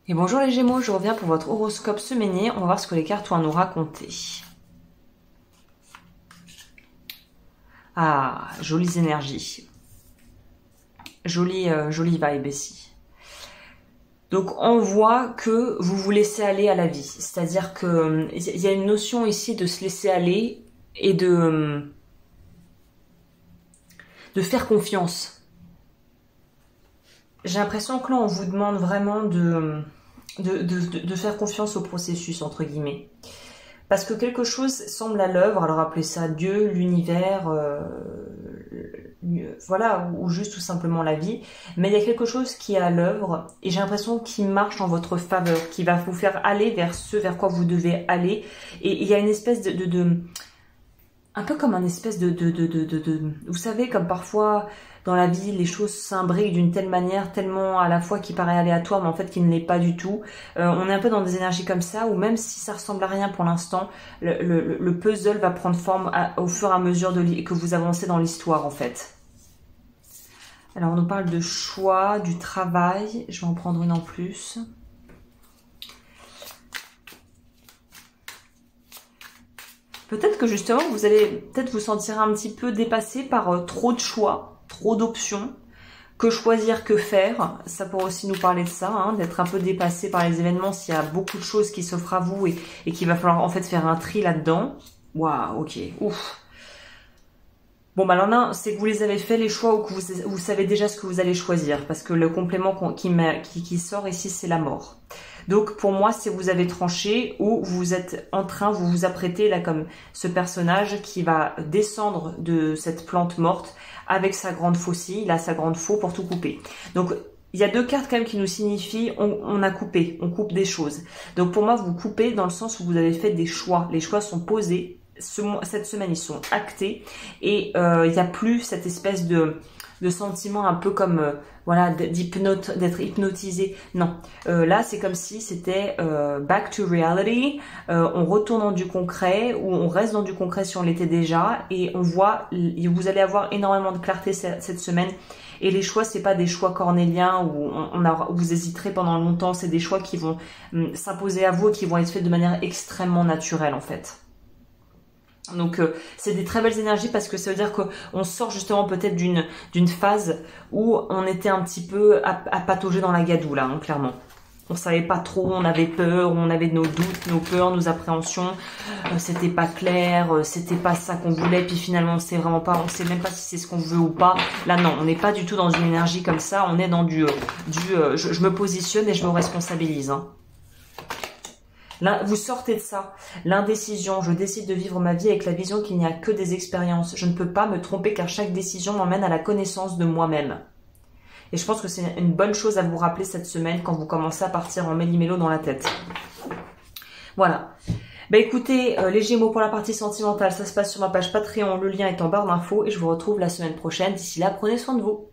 Et bonjour les Gémeaux, je reviens pour votre horoscope semainier. On va voir ce que les cartes ont à nous raconter. Ah, jolies énergies. Jolie vibe ici. Donc on voit que vous vous laissez aller à la vie. C'est-à-dire que il y a une notion ici de se laisser aller et de faire confiance. J'ai l'impression que là on vous demande vraiment de faire confiance au processus, entre guillemets. Parce que quelque chose semble à l'œuvre, alors appelez ça Dieu, l'univers, voilà, ou juste tout simplement la vie, mais il y a quelque chose qui est à l'œuvre, et j'ai l'impression qu'il marche en votre faveur, qui va vous faire aller vers ce vers quoi vous devez aller, et il y a une espèce un peu comme un espèce vous savez, comme parfois dans la vie, les choses s'imbriquent d'une telle manière, tellement à la fois qui paraît aléatoire, mais en fait qui ne l'est pas du tout. On est un peu dans des énergies comme ça, où même si ça ressemble à rien pour l'instant, le puzzle va prendre forme au fur et à mesure que vous avancez dans l'histoire, en fait. Alors, on nous parle de choix, du travail. Je vais en prendre une en plus. Peut-être que justement, vous allez peut-être vous sentir un petit peu dépassé par trop de choix, trop d'options. Que choisir, que faire, ça pourrait aussi nous parler de ça, hein, d'être un peu dépassé par les événements s'il y a beaucoup de choses qui s'offrent à vous et qu'il va falloir en fait faire un tri là-dedans. Waouh, ok, ouf. Bon, bah alors c'est que vous les avez fait les choix ou que vous savez déjà ce que vous allez choisir, parce que le complément qui sort ici, c'est la mort. Donc pour moi, c'est vous avez tranché ou vous êtes en train, vous vous apprêtez là comme ce personnage qui va descendre de cette plante morte avec sa grande faucille, là sa grande faux pour tout couper. Donc il y a deux cartes quand même qui nous signifient on a coupé, on coupe des choses. Donc pour moi, vous coupez dans le sens où vous avez fait des choix. Les choix sont posés. Cette semaine, ils sont actés et il n'y a plus cette espèce de sentiment un peu comme voilà d'être hypnotisé. Non, là c'est comme si c'était back to reality. On retourne dans du concret ou on reste dans du concret si on l'était déjà et on voit, vous allez avoir énormément de clarté cette semaine. Et les choix, c'est pas des choix cornéliens où vous hésiterez pendant longtemps. C'est des choix qui vont s'imposer à vous et qui vont être faits de manière extrêmement naturelle en fait. Donc c'est des très belles énergies parce que ça veut dire qu'on sort justement peut-être d'une phase où on était un petit peu à patauger dans la gadoue là, hein, clairement. On savait pas trop, on avait peur, on avait nos doutes, nos peurs, nos appréhensions, c'était pas clair, c'était pas ça qu'on voulait, puis finalement on sait vraiment pas, on sait même pas si c'est ce qu'on veut ou pas. Là non, on n'est pas du tout dans une énergie comme ça, on est dans je me positionne et je me responsabilise, hein. Là, vous sortez de ça, l'indécision, je décide de vivre ma vie avec la vision qu'il n'y a que des expériences. Je ne peux pas me tromper car chaque décision m'emmène à la connaissance de moi-même. Et je pense que c'est une bonne chose à vous rappeler cette semaine quand vous commencez à partir en méli-mélo dans la tête. Voilà. Bah écoutez, les Gémeaux pour la partie sentimentale, ça se passe sur ma page Patreon, le lien est en barre d'infos et je vous retrouve la semaine prochaine. D'ici là, prenez soin de vous.